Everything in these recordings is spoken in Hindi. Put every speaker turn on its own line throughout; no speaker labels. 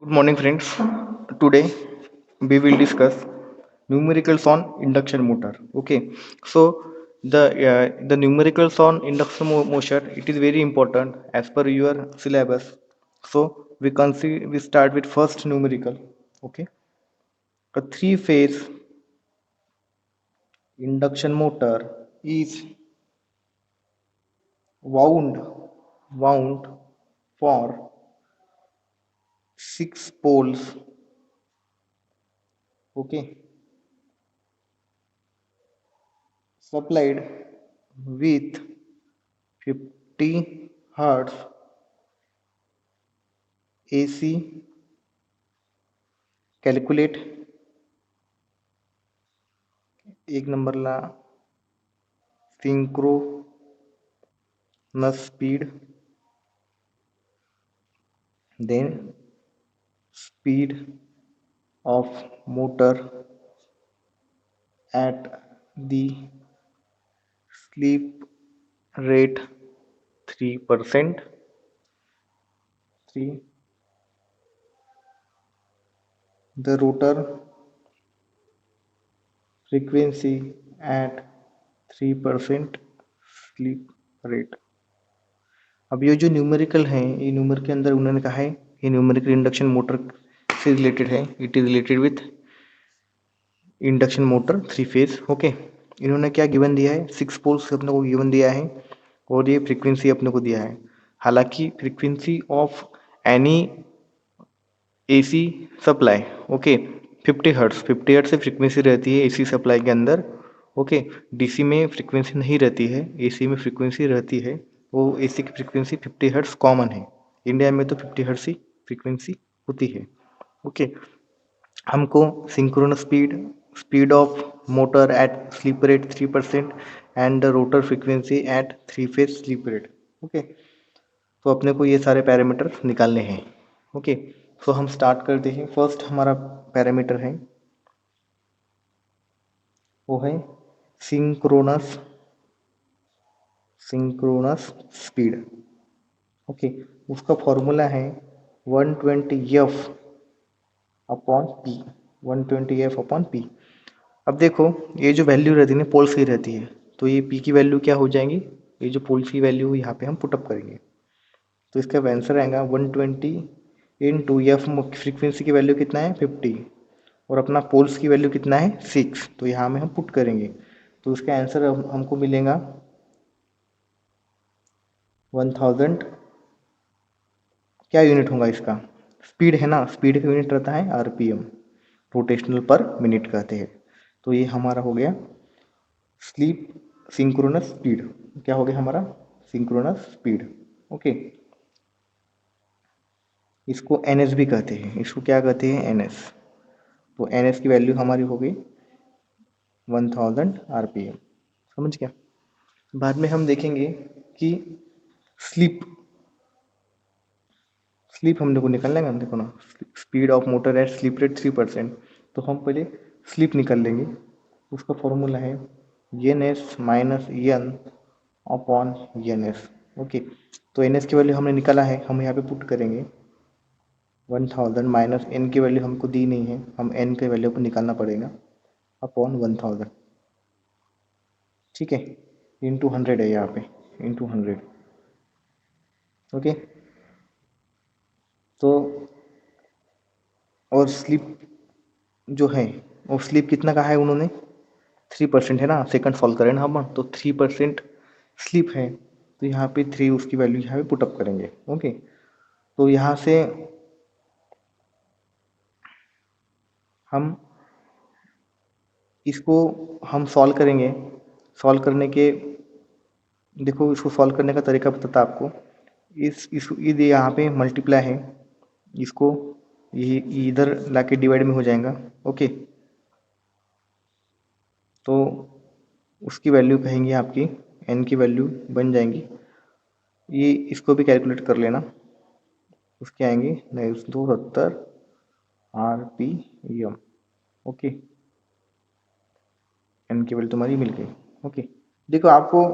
Good morning, friends. Today we will discuss numericals on induction motor. Okay, so the numericals on induction motor, it is very important as per your syllabus. So we start with first numerical. Okay, a three-phase induction motor is wound wound for six poles. Okay, supplied with 50 hertz AC. Calculate एक नंबरला synchronous speed, then speed of motor at the sleep rate 3%. 3. The rotor frequency at 3% sleep rate. अब ये जो न्यूमेरिकल हैं, ये न्यूमर के अंदर उन्होंने कहा है ये न्यूमेरिकल इंडक्शन मोटर से रिलेटेड है. It is related with induction motor three phase. Okay, इन्होंने क्या गिवन दिया है, सिक्स पोल्स अपने को गिवन दिया है और ये फ्रीक्वेंसी अपने को दिया है. हालांकि frequency of any AC supply, okay, 50 hertz से फ्रीक्वेंसी रहती है एसी सप्लाई के अंदर. ओके, डीसी में फ्रीक्वेंसी नहीं रहती है, एसी में फ्रीक्वेंसी रहती है. वो एसी की फ्रीक्वेंसी 50 हर्ट्ज कॉमन है. इंडिया में तो 50 हर्ट्ज ही फ्रीक्वेंसी होती है. ओके, हमको synchronous speed, speed of motor at slip rate 3% and the rotor frequency at three phase slip rate. Okay, तो अपने को ये सारे पैरामीटर निकालने हैं. ओके, सो हम स्टार्ट करते हैं. फर्स्ट हमारा पैरामीटर है वो है सिंक्रोनस सिंक्रोनस स्पीड. ओके, उसका फॉर्मूला है 120F upon P. 120F upon P. अब देखो ये जो वैल्यू रहती है ना पोल्स की रहती है, तो ये पी की वैल्यू क्या हो जाएंगी, ये जो पोल्स की वैल्यू यहाँ पे हम पुटअप करेंगे. तो इसका आंसर आएगा 120 इंटू एफ. फ्रीक्वेंसी की वैल्यू कितना है 50 और अपना पोल्स की वैल्यू कितना है 6. तो यहाँ में हम पुट करेंगे तो इसका आंसर हमको मिलेगा 1000. क्या यूनिट होगा इसका, स्पीड है ना, स्पीड का यूनिट रहता है आरपीएम, रोटेशनल पर मिनट कहते हैं. तो ये हमारा हो गया स्लीप सिंक्रोनस स्पीड. क्या हो गया हमारा सिंक्रोनस स्पीड. ओके, इसको एनएस भी कहते हैं. इसको क्या कहते हैं, एनएस. तो एनएस की वैल्यू हमारी हो गई 1000 आरपीएम. समझ गया. बाद में हम देखेंगे कि स्लीप स्लीप हम लोग को निकालना है. देखो ना, speed of motor at slip rate 3%. तो हम पहले स्लीप निकाल लेंगे. उसका फॉर्मूला है N S minus N upon N S. Okay, तो एन एस की वैल्यू हमने निकाला है, हम यहाँ पे पुट करेंगे 1000 माइनस एन की वैल्यू हमको दी नहीं है, हम एन के वैल्यू को निकालना पड़ेगा अपॉन 1000. ठीक है, इंटू 100 है यहाँ पे, इंटू 100. ओके, तो और स्लीप जो है वो स्लीप कितना कहा है उन्होंने, 3% है ना. सेकंड सॉल्व करें ना हम, तो 3% स्लीप है. तो यहाँ पे 3 उसकी वैल्यू यहाँ पे पुटअप करेंगे. ओके, तो यहाँ से हम इसको हम सॉल्व करेंगे. सॉल्व करने के, देखो इसको सॉल्व करने का तरीका बताता आपको. इस ये यहाँ पे मल्टीप्लाई है, इसको ये इधर लाके डिवाइड में हो जाएगा. ओके, तो उसकी वैल्यू कहेंगे आपकी एन की वैल्यू बन जाएंगी. ये इसको भी कैलकुलेट कर लेना, उसके आएंगे 270 आरपीएम. ओके, एन की वैल्यू तुम्हारी मिल गई. ओके, देखो आपको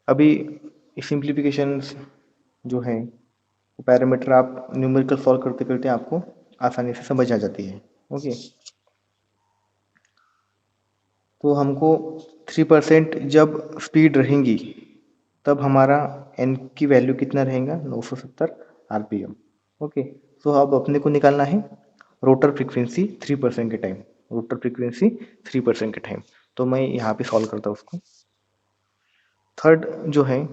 अभी सिंप्लीफिकेशन जो है पैरामीटर आप न्यूमेरिकल सॉल्व करते करते आपको आसानी से समझ आ जाती है। ओके, तो हमको 3% जब स्पीड रहेंगी तब हमारा एन की वैल्यू कितना रहेगा, 970 आरपीएम। ओके, तो अब अपने को निकालना है रोटर फ्रीक्वेंसी 3% के टाइम, रोटर फ्रीक्वेंसी 3% के टाइम। तो मैं यहाँ पे सॉल्व करता हूँ उसको। थर्ड जो है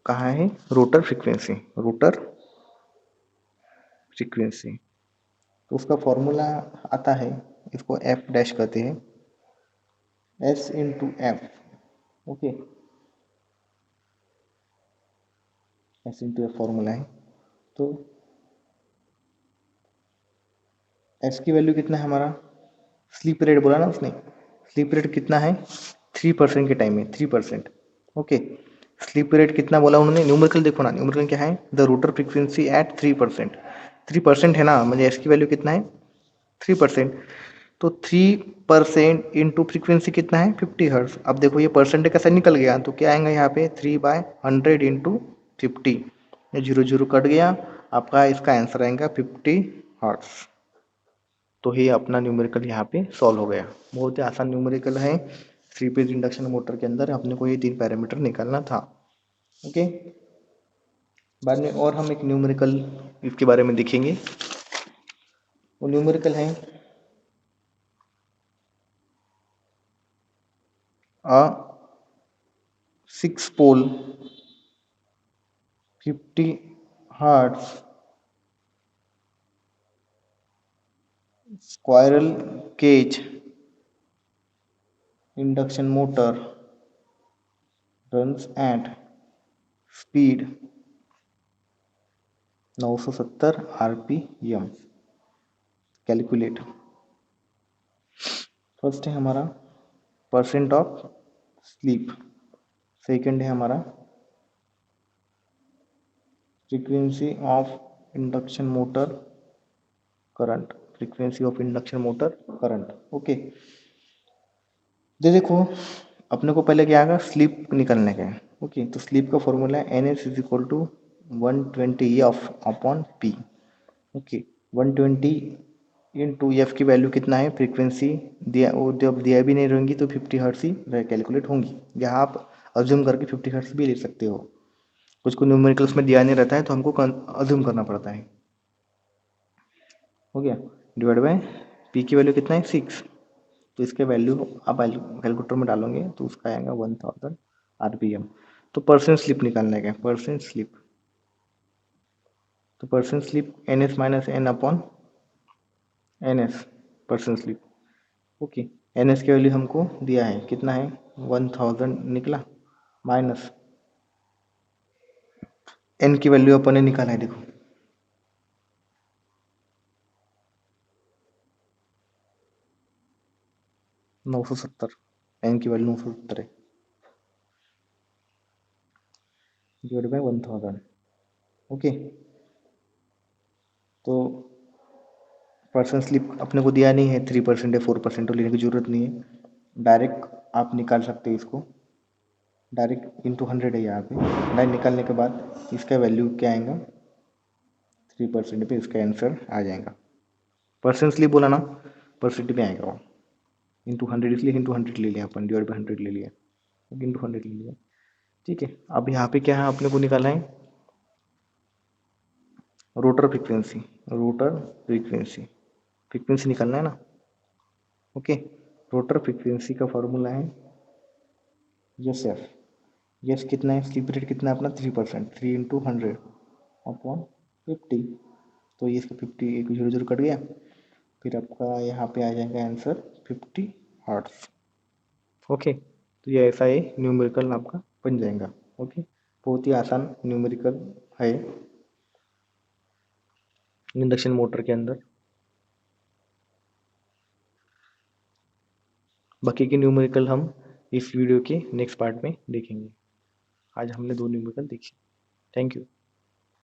कहाँ है, रोटर फ्रीक्वेंसी, रोटर फ्रीक्वेंसी। तो उसका फॉर्मूला आता है, इसको एफ डैश कहते हैं, S into F. Okay, S into F formula है। तो एस की वैल्यू कितना है हमारा, स्लीप रेट बोला ना उसने, स्लीप रेट कितना है 3% के टाइम में, 3%। ओके, स्लीप रेट कितना बोला उन्होंने, न्यूमेरिकल देखो ना, न्यूमेरिकल क्या है, द रोटर फ्रीक्वेंसी एट 3%। 3% है ना, मतलब एस की वैल्यू कितना है 3%। तो 3% इंटू फ्रीक्वेंसी कितना है 50 हर्ट्ज। अब देखो ये परसेंट कैसे निकल गया, तो क्या आएगा यहाँ पे 3/100 इंटू 50, ये 0 0 कट गया, आपका इसका आंसर आएगा 50 हर्ट्ज। तो ये अपना न्यूमेरिकल यहाँ पे सॉल्व हो गया। बहुत ही आसान न्यूमेरिकल है, 3 फेज इंडक्शन मोटर के अंदर अपने को ये 3 पैरामीटर निकालना था। ओके, बाद में और हम एक न्यूमेरिकल इसके बारे में देखेंगे। वो न्यूमेरिकल है a 6 pole 50 hertz squirrel cage induction motor runs at speed 970 RPM. Calculate. First है हमारा परसेंट ऑफ स्लीप, सेकंड है हमारा frequency of induction motor current, frequency of induction motor current. Okay, देखो अपने को पहले क्या आएगा, स्लीप निकालने का है। ओके, तो स्लीप का फॉर्मूला है N S is equal to 120 F upon P. Okay, 120 into F की वैल्यू कितना है, फ्रीक्वेंसी दिया, वो जब दिया भी नहीं रहेंगी तो 50 हर्ट्ज ही कैलकुलेट होंगी। यहाँ आप अज्यूम करके 50 हर्ट्ज भी ले सकते हो, कुछ को न्यूमेरिकल्स में दिया नहीं रहता है तो हमको अज्यूम करना पड़ता है। हो गया, डिवाइड बाय पी की वैल्यू कितना है 6, तो इसके वैल्यू आप कैलकुलेटर में डालोगे तो उसका आएगा 1000 आरपीएम। तो परसेंट स्लिप निकालने का, परसेंट स्लिप, तो percent slip N S minus N upon N S, percent slip. Okay, N S की वैल्यू हमको दिया है कितना है 1000 निकला, माइनस एन की वैल्यू अपन ने निकाला है, देखो 970, एन की वैल्यू 970 है, डिवाइड बाय 1000। ओके, तो परसेंट स्लिप अपने को दिया नहीं है, 3% है 4% तो लेने की जरूरत नहीं है, डायरेक्ट आप निकाल सकते हो इसको, डायरेक्ट इंटू 100 है यहाँ पे। डायरेक्ट निकालने के बाद इसका वैल्यू क्या आएगा 3% पे, इसका आंसर आ जाएगा। परसेंट स्लिप बोला ना, परसेंट में आएगा वो, इंटू 100 इसलिए इंटू 100 ले लिया अपन, डिवाइड बाई 100 ले लिया, इंटू 100 ले लिया। ठीक है, अब यहाँ पे क्या है अपने को निकालना है rotor frequency, rotor frequency, frequency निकालना है ना। ओके, रोटर फ्रीक्वेंसी का फॉर्मूला है यस एफ। यस कितना है, स्लिप रेट कितना है अपना 3%, 3 इंटू 100 अपॉन 50, तो ये इसका 50 एक 0 0 कट गया, फिर आपका यहाँ पे आ जाएगा आंसर 50 हर्ट्ज। ओके, तो ये ऐसा ही न्यूमेरिकल आपका बन जाएगा। ओके, बहुत ही आसान न्यूमेरिकल है इंडक्शन मोटर के अंदर। बाकी के न्यूमेरिकल हम इस वीडियो के नेक्स्ट पार्ट में देखेंगे। आज हमने 2 न्यूमेरिकल देखी। Thank you.